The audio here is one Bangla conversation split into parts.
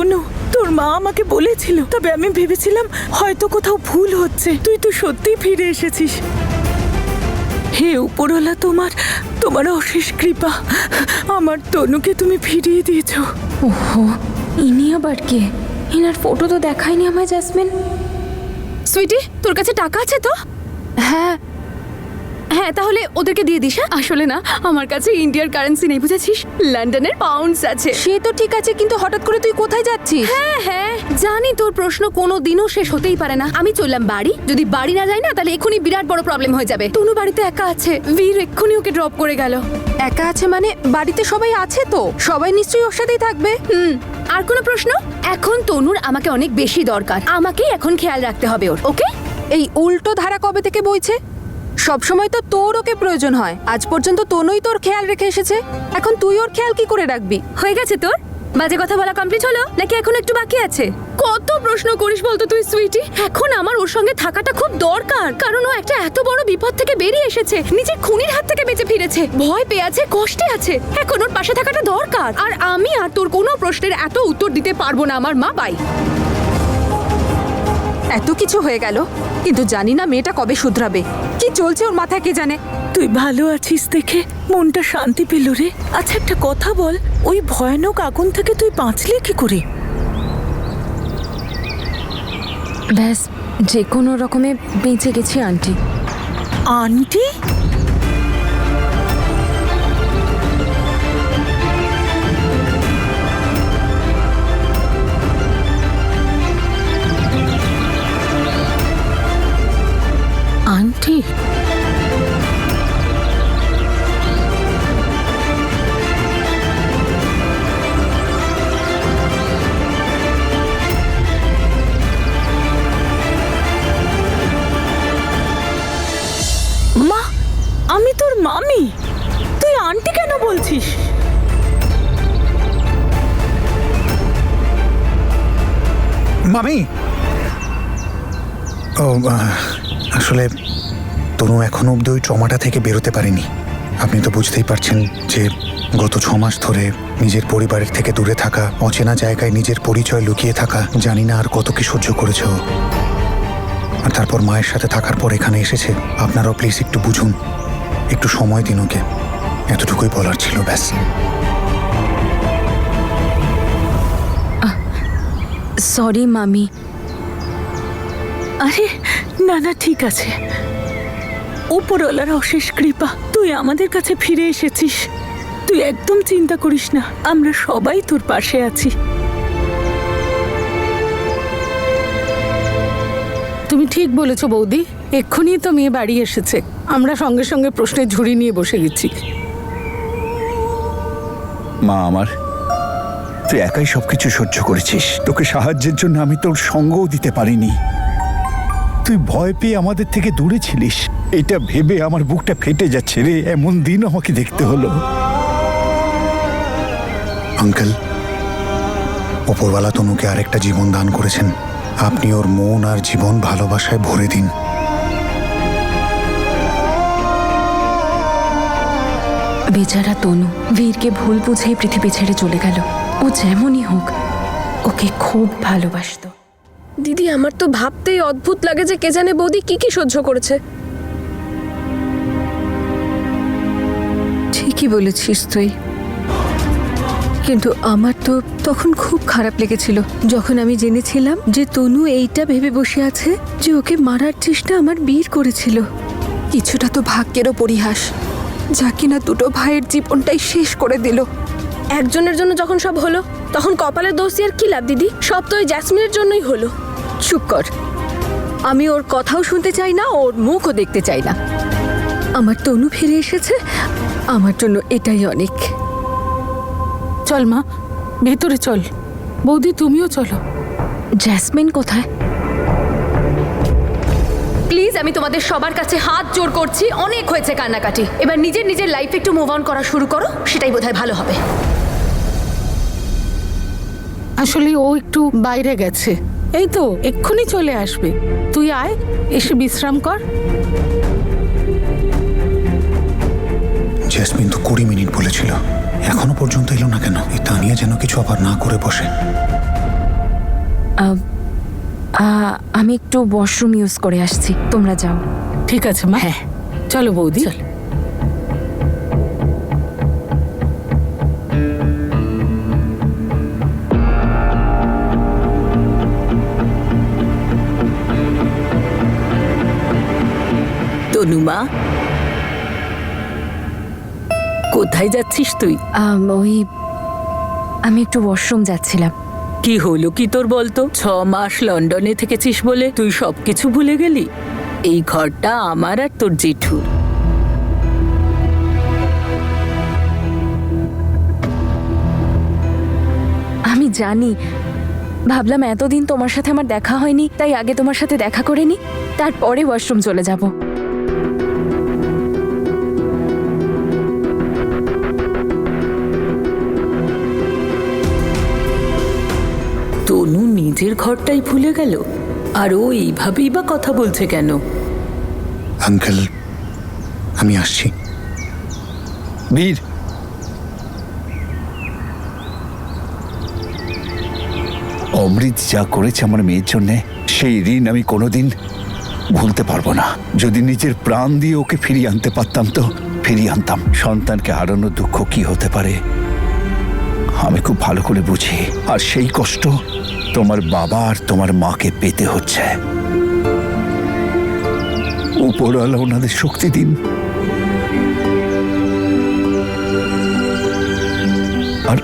তনু, তোর মা আমাকে বলেছিল, তবে আমি ভেবেছিলাম হয়তো কোথাও ভুল হচ্ছে। তুই তো সত্যিই ফিরে এসেছিস। হে উপরওয়ালা, তোমার অশেষ কৃপা। আমার তনুকে তুমি ফিরিয়ে দিয়েছ। ওহো, ইনি আবার কে? ইনার ফটো তো দেখায়নি আমায় জ্যাসমিন। সুইটি, তোর কাছে টাকা আছে তো? হ্যাঁ হ্যাঁ, তাহলে ওদেরকে দিয়ে দিস। আসলে না, আমার কাছে ইন্ডিয়ার কারেন্সি নেই, বুঝেছিস? লন্ডনের পাউন্ডস আছে। সে তো ঠিক আছে, কিন্তু হঠাৎ করে তুই কোথায় যাচ্ছিস? হ্যাঁ হ্যাঁ জানি, তোর প্রশ্ন কোনো দিনও শেষ হতেই পারে না। আমি চললাম বাড়ি। যদি বাড়ি না যাই না, তাহলে এক্ষুনি বিরাট বড় প্রবলেম হয়ে যাবে। তনু বাড়িতে একা আছে, বীর এক্ষুনি ওকে ড্রপ করে গেল। একা আছে মানে? বাড়িতে সবাই আছে তো, সবাই নিশ্চয়ই ওর সাথেই থাকবে। আর কোনো প্রশ্ন? এখন তনুর আমাকে অনেক বেশি দরকার, আমাকেই এখন খেয়াল রাখতে হবে ওর, ওকে? এই উল্টো ধারা কবে থেকে বইছে? সবসময় তো তোর ওকে প্রয়োজন হয়, আজ পর্যন্ত তনুই তোর খেয়াল রেখে এসেছে, এখন তুই ওর খেয়াল কি করে রাখবি? হয়ে গেছে তোর বাজে কথা বলা কমপ্লিট হলো, নাকি এখন একটু বাকি আছে? কত প্রশ্ন করিস বলতো তুই সুইটি। এখন আমার ওর সঙ্গে থাকাটা খুব দরকার, কারণ ও একটা এত বড় বিপদ থেকে বেরিয়ে এসেছে, নিজের খুনির হাত থেকে বেঁচে ফিরেছে, ভয় পেয়ে আছে, কষ্টে আছে। এখন ওর পাশে থাকাটা দরকার। আর আমি আর তোর কোনো প্রশ্নের এত উত্তর দিতে পারবো না, আমার মা বাই। এত কিছু হয়ে গেল, কিন্তু জানি না মেয়েটা কবে শুধরাবে। কি চলছে ওর মাথায় কে জানে। তুই ভালো আছিস দেখে মনটা শান্তি পেল রে। আচ্ছা একটা কথা বল, ওই ভয়ানক আগুন থেকে তুই বাঁচলি কি করে? ব্যাস, যে কোনো রকমে বেঁচে গেছি আন্টি। আন্টি? আন্টি? মা, আমি তোর মামি, তুই আন্টি কেন বলছিস? মামি, ও আসলে তনু এখনো অব্দি ওই ট্রমাটা থেকে বেরোতে পারেনি। আপনি তো বুঝতেই পারছেন যে গত 6 মাস ধরে নিজের পরিবারের থেকে দূরে থাকা, অচেনা জায়গায় নিজের পরিচয় লুকিয়ে থাকা, জানি না আর কত কি সহ্য করেছে ও। আর তারপর মায়ের সাথে থাকার পর এখানে এসেছে। আপনারাও প্লিজ একটু বুঝুন, একটু সময় দিন ওকে, এতটুকুই বলার ছিল ব্যাস। সরি মামি। আরে না না, ঠিক আছে। উপরওয়ালার অশেষ কৃপা, তুই আমাদের কাছে ফিরে এসেছিস। তুই একদম চিন্তা করিস না, আমরা সবাই তোর পাশে আছি। তুমি ঠিক বলেছো বৌদি, এক্ষুনি তো মেয়ে বাড়ি এসেছে, আমরা সঙ্গে সঙ্গে প্রশ্নের ঝুড়ি নিয়ে বসে গেছি। মা আমার, তুই একাই সবকিছু সহ্য করেছিস, তোকে সাহায্যের জন্য আমি তোর সঙ্গও দিতে পারিনি। তুই ভয় পেয়ে আমাদের থেকে দূরে ছিলিস, এটা ভেবে আমার বুকটা ফেটে যাচ্ছে রে। এমন দিন আমাকে দেখতে হলো। আঙ্কেল, ওপরওয়ালা তনুকে আরেকটা জীবন দান করেছেন। আপনি ওর মন আর জীবন ভালোবাসায় ভরে দিন। বেচারা তনু বীরকে ভুল বুঝেই পৃথিবী ছেড়ে চলে গেল। ও যেমনই হোক ওকে খুব ভালোবাসতো। দিদি, আমার তো ভাবতেই অদ্ভুত লাগে যে কে জানে বৌদি কি কি সহ্য করেছে। ঠিকই বলেছিস তুই, কিন্তু আমার তো তখন খুব খারাপ লেগেছিল যখন আমি জেনেছিলাম যে তনু এইটা ভেবে বসে আছে যে ওকে মারার চেষ্টা আমার বীর করেছিল। কিছুটা তো ভাগ্যেরও পরিহাস, যা কিনা দুটো ভাইয়ের জীবনটাই শেষ করে দিল। একজনের জন্য যখন সব হলো, তখন কপালের দোষ দিয়ে আর কি লাভ দিদি? সব তো ওই জ্যাসমিনের জন্যই হলো। চুপ কর, আমি ওর কথাও শুনতে চাই না, ওর মুখও দেখতে চাই না। আমার তনু ফিরে এসেছে, আমার জন্য এটাই অনেক। চল মা, ভেতরে চল। বৌদি তুমিও চলো। জ্যাসমিন কোথায়? প্লিজ, আমি তোমাদের সবার কাছে হাত জোর করছি, অনেক হয়েছে কান্নাকাটি। এবার নিজের নিজের লাইফে একটু মুভ অন করা শুরু করো, সেটাই বোধহয় ভালো হবে। আসলে ও একটু বাইরে গেছে, এই তো এক্ষুনি চলে আসবে। তুই আয়, এসে বিশ্রাম কর। জেসমিন তো 20 মিনিট বলেছিল, এখনো পর্যন্ত এলো না কেন? এই তানিয়া যেন কিছু আবার না করে বসে। আমি একটু ওয়াশরুম ইউজ করে আসছি, তোমরা যাও। ঠিক আছে মা, হ্যাঁ। চলো বৌদি। চল। তনুমা, কোথায় যাচ্ছিস তুই? আমি একটু ওয়াশরুম যাচ্ছিলাম। কি হলো কি তোর বলতো? 6 মাস লন্ডনে থেকেছিস বলে তুই সবকিছু ভুলে গেলি? এই ঘরটা আমার আর তোর জেঠুর। আমি জানি, ভাবলাম এতদিন তোমার সাথে আমার দেখা হয়নি, তাই আগে তোমার সাথে দেখা করে নি, তারপরে ওয়াশরুম চলে যাব। তনু নিজের ঘরটাই ভুলে গেল, আর ও এইভাবেই বা কথা বলছে কেন? আঙ্কেল, আমি আসছি। বীর, অমৃত যা করেছে আমার মেয়ের জন্যে, সেই ঋণ আমি কোনোদিন ভুলতে পারবো না। যদি নিজের প্রাণ দিয়ে ওকে ফিরিয়ে আনতে পারতাম তো ফিরিয়ে আনতাম। সন্তানকে হারানোর দুঃখ কি হতে পারে আমি খুব ভালো করে বুঝি, আর সেই কষ্ট তোমার বাবা আর তোমার মাকে পেতে হচ্ছে। উপরওয়ালা ওনাদের শক্তি দিন। আর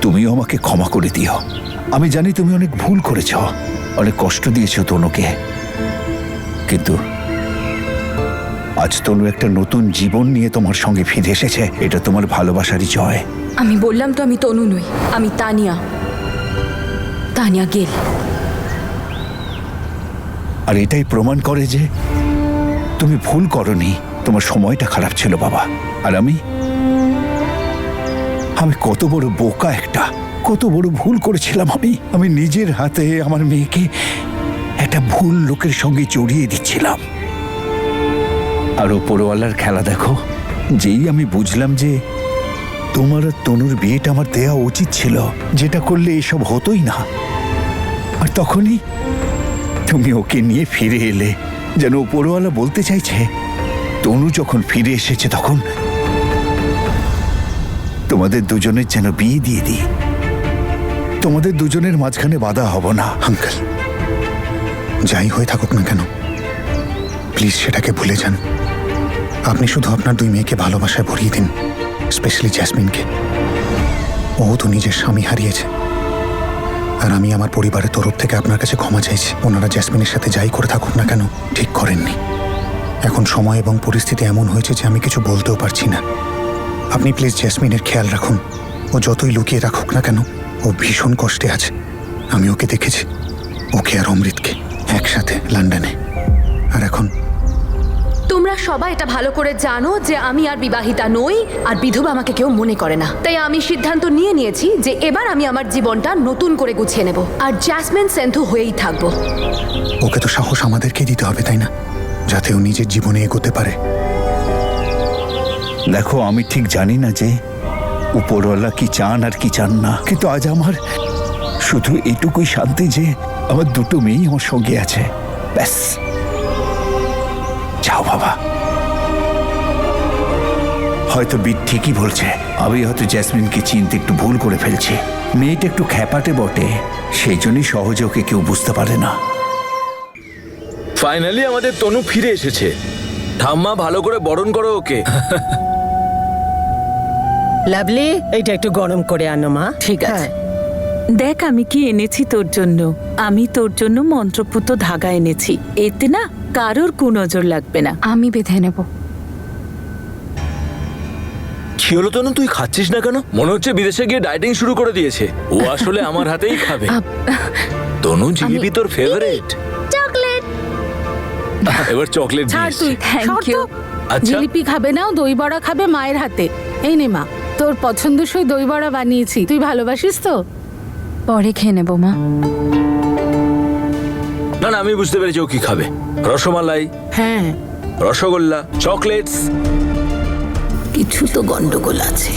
তুমিও আমাকে ক্ষমা করে দিও। আমি জানি তুমি অনেক ভুল করেছ, অনেক কষ্ট দিয়েছ তনুকে, কিন্তু আজ তনু একটা নতুন জীবন নিয়ে তোমার সঙ্গে ফিরে এসেছে। এটা তোমার ভালোবাসারই জয়। আমি বললাম তো আমি তনু নই, আমি তানিয়া, তানিয়া গেল। আর এটাই প্রমাণ করে যে তুমি ভুল করনি। তোমার সময়টা খারাপ ছিল বাবা। আর আমি কত বড় বোকা একটা, কত বড় ভুল করেছিলাম আমি নিজের হাতে আমার মেয়েকে একটা ভুল লোকের সঙ্গে জড়িয়ে দিচ্ছিলাম। আর ওপরওয়ালার খেলা দেখো, যেই আমি বুঝলাম যে তোমার আর তনুর বিয়েটা আমার দেয়া উচিত ছিল, যেটা করলে এসব হতোই না, আর তখনই তুমি ওকে নিয়ে ফিরে এলে। যেন ওপরওয়ালা বলতে চাইছে তনু যখন ফিরে এসেছে তখন তোমাদের দুজনের যেন বিয়ে দিয়ে দিই। তোমাদের দুজনের মাঝখানে বাধা হব না। আঙ্কেল, যাই হয়ে থাকুক না কেন, প্লিজ সেটাকে ভুলে যান। আপনি শুধু আপনার 2 মেয়েকে ভালোবাসায় ভরিয়ে দিন, স্পেশালি জ্যাসমিনকে। ও তো নিজের স্বামী হারিয়েছে, আর আমি আমার পরিবারের তরফ থেকে আপনার কাছে ক্ষমা চাইছি। ওনারা জ্যাসমিনের সাথে যাই করে থাকুক না কেন, ঠিক করেননি। এখন সময় এবং পরিস্থিতি এমন হয়েছে যে আমি কিছু বলতেও পারছি না। আপনি প্লিজ জ্যাসমিনের খেয়াল রাখুন। ও যতই লুকিয়ে রাখুক না কেন, ও ভীষণ কষ্টে আছে। আমি ওকে দেখেছি, ওকে আর অমৃতকে একসাথে লন্ডনে। আর এখন তোমরা সবাই এটা ভালো করে জানো যে আমি আর বিবাহিতা নই, আর বিধবা আমাকে কেউ মনে করে না। তাই আমি সিদ্ধান্ত নিয়েছি যে এবার আমি আমার জীবনটা নতুন করে গুছিয়ে নেব, আর জ্যাসমিন সেন্থু হয়েই থাকবো। ওকে তো সাহস আমাদেরকেই দিতে হবে, তাই না? যাতে ও নিজের জীবনে এগোতে পারে। দেখো, আমি ঠিক জানি না যে উপরওয়ালা কি চান আর কি চান না, কিন্তু আজ আমার শুধু এটুকুই শান্তি যে আমার 2 মেয়েই আমার সঙ্গে আছে। ব্যাস, যাও বাবা। হয়তো বীর ঠিকই বলছে, আমি হয়তো জ্যাসমিনকে চিনতে একটু ভুল করে ফেলছি। মেয়েটা একটু খ্যাপাটে বটে, সেই জন্যই সহজে ওকে কেউ বুঝতে পারে না। ফাইনালি আমাদের তনু ফিরে এসেছে। ঠাম্মা, ভালো করে বরণ করো ওকে। লাভলি, এইটা একটু গরম করে আনো মা। ঠিক আছে। হ্যাঁ। দেখ আমি কি এনেছি তোর জন্য। আমি তোর জন্য মন্ত্রপুত ধাগা এনেছি, এতে না কারোর কুনজর লাগবে না। আমি বেঁধে নেব। কি হলো তনু, তুই খাচ্ছিস না কেন? মনে হচ্ছে বিদেশে গিয়ে ডায়েটিং শুরু করে দিয়েছে। ও আসলে আমার হাতেই খাবে। তনু, জিলিপি তোর ফেভারিট। চকলেট। এবার চকলেট ছাড় দিস। তুই, Thank সর you. তো। আচ্ছা। জিলিপি খাবে না, ও দই বড়া খাবে মায়ের হাতে। এই নে মা, তোর পছন্দসই দই বড়া বানিয়েছি, তুই ভালোবাসিস তো? পরে খেয়ে নেব মা। না না, আমি বুঝতে পেরেছি ও কি খাবে। রসমালাই, হ্যাঁ। রসগোল্লা, চকলেটস। কিছু তো গন্ডগোল আছে।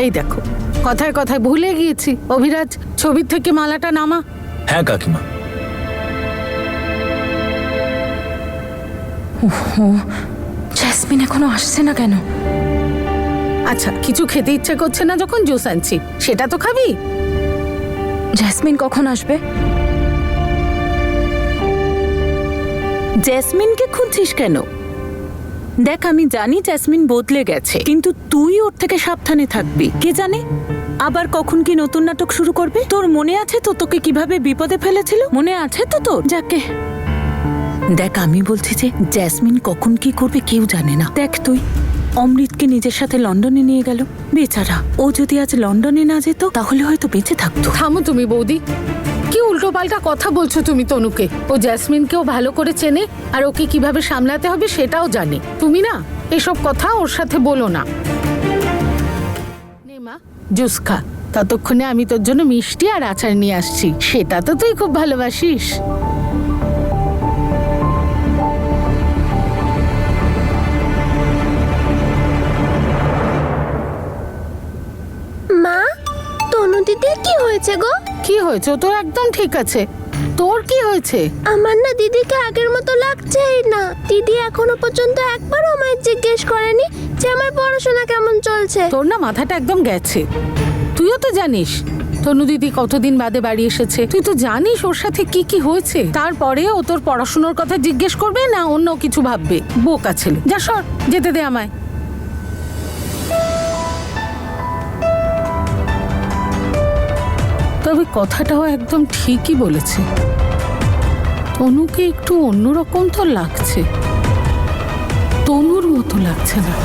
এই দেখো, কথায় কথায় ভুলে গিয়েছি। অভিরাজ, ছবির থেকে মালাটা নামা। হ্যাঁ কাকিমা। জেসমিন এখনো আসছে না কেন? আচ্ছা, কিছু খেতে ইচ্ছে করছে না যখন জুস আনছি, সেটা তো খাবি। জেসমিন কখন আসবে? জেসমিনকে খুঁজছিস কেন? দেখ, আমি জানি জেসমিন বদলে গেছে, কিন্তু তুই ওর থেকে সাবধানে থাকবি। কে জানে আবার কখন কি নতুন নাটক শুরু করবে। তোর মনে আছে তো তোকে কিভাবে বিপদে ফেলেছিল? মনে আছে তো তোর? যাকে দেখ, আমি বলছি যে জেসমিন কখন কি করবে কেউ জানে না। দেখ, তুই অমৃতকে নিজের সাথে লন্ডনে নিয়ে গেল, বেচারা ও যদি আজ লন্ডনে না যেত তাহলে হয়তো বেঁচে থাকতো। থামো তুমি বৌদি, কি উল্টো পাল্টা কথা বলছো তুমি তনুকে। ও জেসমিনকেও ভালো করে চেনে, আর ওকে কিভাবে সামলাতে হবে সেটাও জানে। তুমি না এসব কথা ওর সাথে বলো না। নে মা, জুস খা। ততক্ষণে আমি তোর জন্য মিষ্টি আর আচার নিয়ে আসছি, সেটা তো তুই খুব ভালোবাসিস। মা, তনু দিদির কি হয়েছে গো? কি হয়েছে? ও তো একদম ঠিক আছে। তোর কি হয়েছে? আমার না দিদিকে আগের মতো লাগছেই না। দিদি এখনো পর্যন্ত একবারও আমায় জিজ্ঞেস করেনি যে আমার পড়াশোনা কেমন চলছে। তোর না মাথাটা একদম গেছে। তুইও তো জানিস তনু দিদি কতদিন বাদে বাড়ি এসেছে। তুই তো জানিস ওর সাথে কি কি হয়েছে। তারপরে ও তোর পড়াশোনার কথা জিজ্ঞেস করবে না অন্য কিছু ভাববে? বোকা ছেলে। যা সর, যেতে দে আমায়। তবে কথাটাও একদম ঠিকই বলেছে। তনুকে একটু অন্যরকম তো লাগছে, তনুর মতো লাগছে না।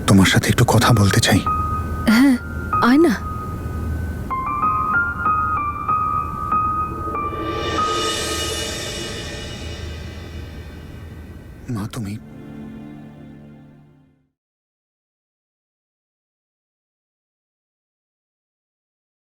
তোমার সাথে একটু কথা বলতে চাই। হ্যাঁ, আয় না। মা, তুমি